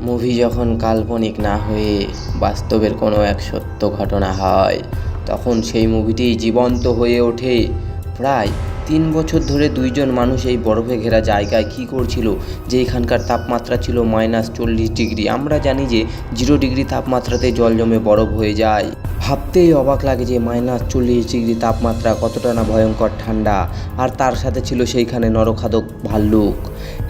Movie যখন কাল্পনিক না হয়ে বাস্তবের কোনো এক সত্য ঘটনা হয়, তখন সেই মুভিটি জীবন্ত হয়ে ওঠে। প্রায় 3 বছর ধরে দুইজন মানুষ এই বরফে ঘেরা জায়গায় কী করছিল, যে এখানকার তাপমাত্রা ছিল -40 ডিগ্রি। আমরা জানি যে 0 ডিগ্রি তাপমাত্রাতে জল জমে বরফ হয়ে যায়। ভাবতেই অবাক লাগে যে -40 ডিগ্রি তাপমাত্রা কতটা না ভয়ঙ্কর ঠান্ডা। আর তার সাথে ছিল সেইখানে নরখাদক ভাল্লুক।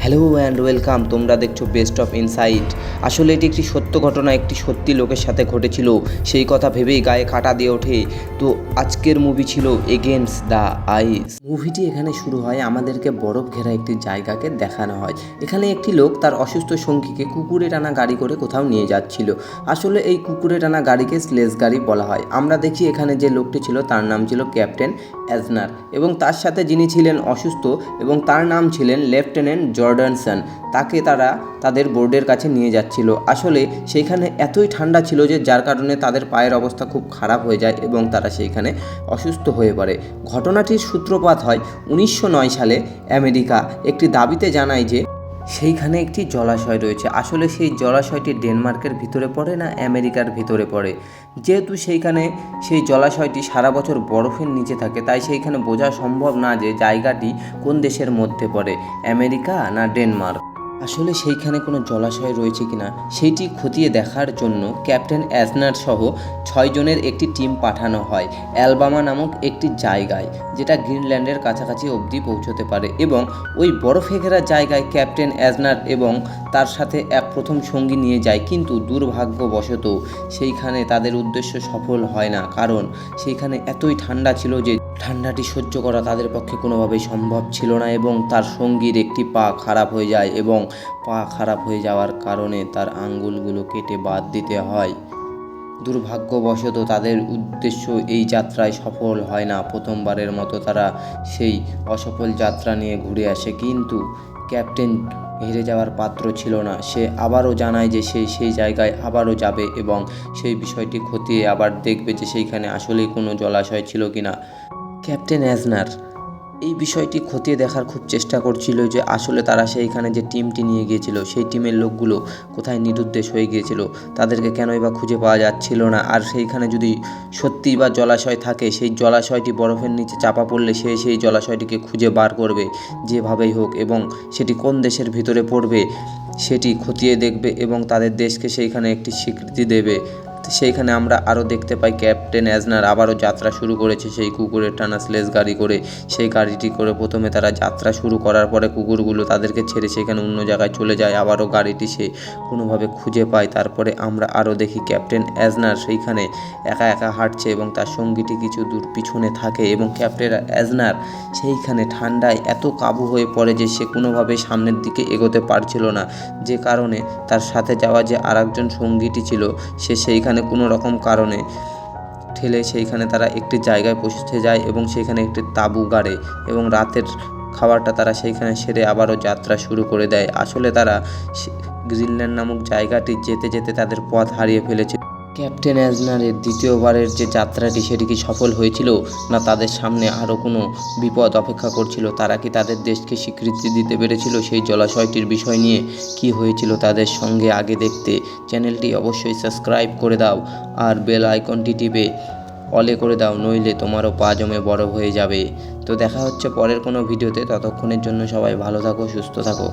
হ্যালো অ্যান্ড ওয়েলকাম, তোমরা দেখছো বেস্ট অফ ইনসাইট। আসলে এটি একটি সত্য ঘটনা, একটি সত্যি লোকের সাথে ঘটেছিল। সেই কথা ভেবেই গায়ে কাঁটা দিয়ে ওঠে। তো আজকের মুভি ছিল এগেইনস্ট দ্য আইস। মুভিটি এখানে শুরু হয়, আমাদেরকে বরফ ঘেরা একটি জায়গাকে দেখানো হয়। এখানে একটি লোক তার অসুস্থ সঙ্গীকে কুকুরে টানা গাড়ি করে কোথাও নিয়ে যাচ্ছিল। আসলে এই কুকুরে টানা গাড়িকে স্লেজ গাড়ি বলা হয়। আমরা দেখি এখানে যে লোকটি ছিল তার নাম ছিল ক্যাপ্টেন এজনার, এবং তার সাথে যিনি ছিলেন অসুস্থ এবং তার নাম ছিলেন লেফটেন্যান্ট জর্ডানসন। তাকে তারা তাদের বোর্ডের কাছে নিয়ে যাচ্ছিল। আসলে সেইখানে এতই ঠান্ডা ছিল যে যার কারণে তাদের পায়ের অবস্থা খুব খারাপ হয়ে যায় এবং তারা সেইখানে অসুস্থ হয়ে পড়ে। ঘটনাটির সূত্রপাত হয় 1909 সালে। আমেরিকা একটি দাবিতে জানায় যে সেইখানে একটি জলাশয় রয়েছে। আসলে সেই জলাশয়টি ডেনমার্কের ভিতরে পড়ে না আমেরিকার ভিতরে পড়ে। যেহেতু সেইখানে সেই জলাশয়টি সারা বছর বরফের নিচে থাকে, তাই সেইখানে বোঝা সম্ভব না যে জায়গাটি কোন দেশের মধ্যে পড়ে, আমেরিকা না ডেনমার্ক। আসলে সেইখানে কোনো জলাশয় রয়েছে কিনা সেইটি খতিয়ে দেখার জন্য ক্যাপ্টেন এজনার সহ 6 জনের একটি টিম পাঠানো হয় অ্যালবামা নামক একটি জায়গায়, যেটা গ্রিনল্যান্ডের কাছাকাছি অবধি পৌঁছতে পারে। এবং ওই বরফে ঘেরা জায়গায় ক্যাপ্টেন এজনার এবং তার সাথে এক প্রথম সঙ্গী নিয়ে যায়, কিন্তু দুর্ভাগ্যবশত সেইখানে তাদের উদ্দেশ্য সফল হয় না, কারণ সেইখানে এতই ঠান্ডা ছিল যে ঠান্ডাটি সহ্য করা তাদের পক্ষে কোনোভাবেই সম্ভব ছিল না। এবং তার সঙ্গীর একটি পা খারাপ হয়ে যায় এবং পা খারাপ হয়ে যাওয়ার কারণে তার আঙ্গুলগুলো কেটে বাদ দিতে হয়। দুর্ভাগ্যবশত তাদের উদ্দেশ্য এই যাত্রায় সফল হয় না। প্রথমবারের মতো তারা সেই অসফল যাত্রা নিয়ে ঘুরে আসে, কিন্তু ক্যাপ্টেন হেরে যাওয়ার পাত্র ছিল না। সে আবারও জানায় যে সেই জায়গায় আবারও যাবে এবং সেই বিষয়টি খতিয়ে আবার দেখবে যে সেইখানে আসলেই কোনো জলাশয় ছিল কিনা। ক্যাপ্টেন এজনার এই বিষয়টি খতিয়ে দেখার খুব চেষ্টা করছিল যে আসলে তারা সেইখানে যে টিমটি নিয়ে গিয়েছিল সেই টিমের লোকগুলো কোথায় নিরুদ্দেশ হয়ে গিয়েছিল, তাদেরকে কেনই বা খুঁজে পাওয়া যাচ্ছিল না। আর সেইখানে যদি সত্যি বা জলাশয় থাকে, সেই জলাশয়টি বরফের নিচে চাপা পড়লে সেই জলাশয়টিকে খুঁজে বার করবে যেভাবেই হোক, এবং সেটি কোন দেশের ভিতরে পড়বে সেটি খতিয়ে দেখবে এবং তাদের দেশকে সেইখানে একটি স্বীকৃতি দেবে। সেইখানে আমরা আরও দেখতে পাই ক্যাপ্টেন এজনার আবারও যাত্রা শুরু করেছে সেই কুকুরের টানা স্লেজ গাড়ি করে। সেই গাড়িটি করে প্রথমে তারা যাত্রা শুরু করার পরে কুকুরগুলো তাদেরকে ছেড়ে সেখানে অন্য জায়গায় চলে যায়। আবারও গাড়িটি সে কোনোভাবে খুঁজে পায়। তারপরে আমরা আরও দেখি ক্যাপ্টেন এজনার সেইখানে একা একা হাঁটছে এবং তার সঙ্গীটি কিছু দূর পিছনে থাকে, এবং ক্যাপ্টেন এজনার সেইখানে ঠান্ডায় এত কাবু হয়ে পড়ে যে সে কোনোভাবে সামনের দিকে এগোতে পারছিল না, যে কারণে তার সাথে যাওয়া যে আরেকজন সঙ্গীটি ছিল সে সেইখানে কোনো রকম কারণে ঠেলে সেইখানে তারা একটি জায়গায় পৌঁছে যায় এবং সেইখানে একটি তাঁবু গাড়ে এবং রাতের খাবারটা তারা সেইখানে সেরে আবারও যাত্রা শুরু করে দেয়। আসলে তারা গ্রিনল্যান্ড নামক জায়গাটি যেতে যেতে তাদের পথ হারিয়ে ফেলেছে। ক্যাপ্টেন এজনারের দ্বিতীয়বারের যে যাত্রাটি সেটি কি সফল হয়েছিল, না তাদের সামনে আরও কোনো বিপদ অপেক্ষা করছিল? তারা কি তাদের দেশকে স্বীকৃতি দিতে পেরেছিল? সেই জলাশয়টির বিষয় নিয়ে কি হয়েছিল তাদের সঙ্গে আগে দেখতে চ্যানেলটি অবশ্যই সাবস্ক্রাইব করে দাও আর বেল আইকনটি টিপে অলে করে দাও, নইলে তোমারও পা জমে বরফ হয়ে যাবে। তো দেখা হচ্ছে পরের কোনো ভিডিওতে। ততক্ষণের জন্য সবাই ভালো থাকো, সুস্থ থাকো।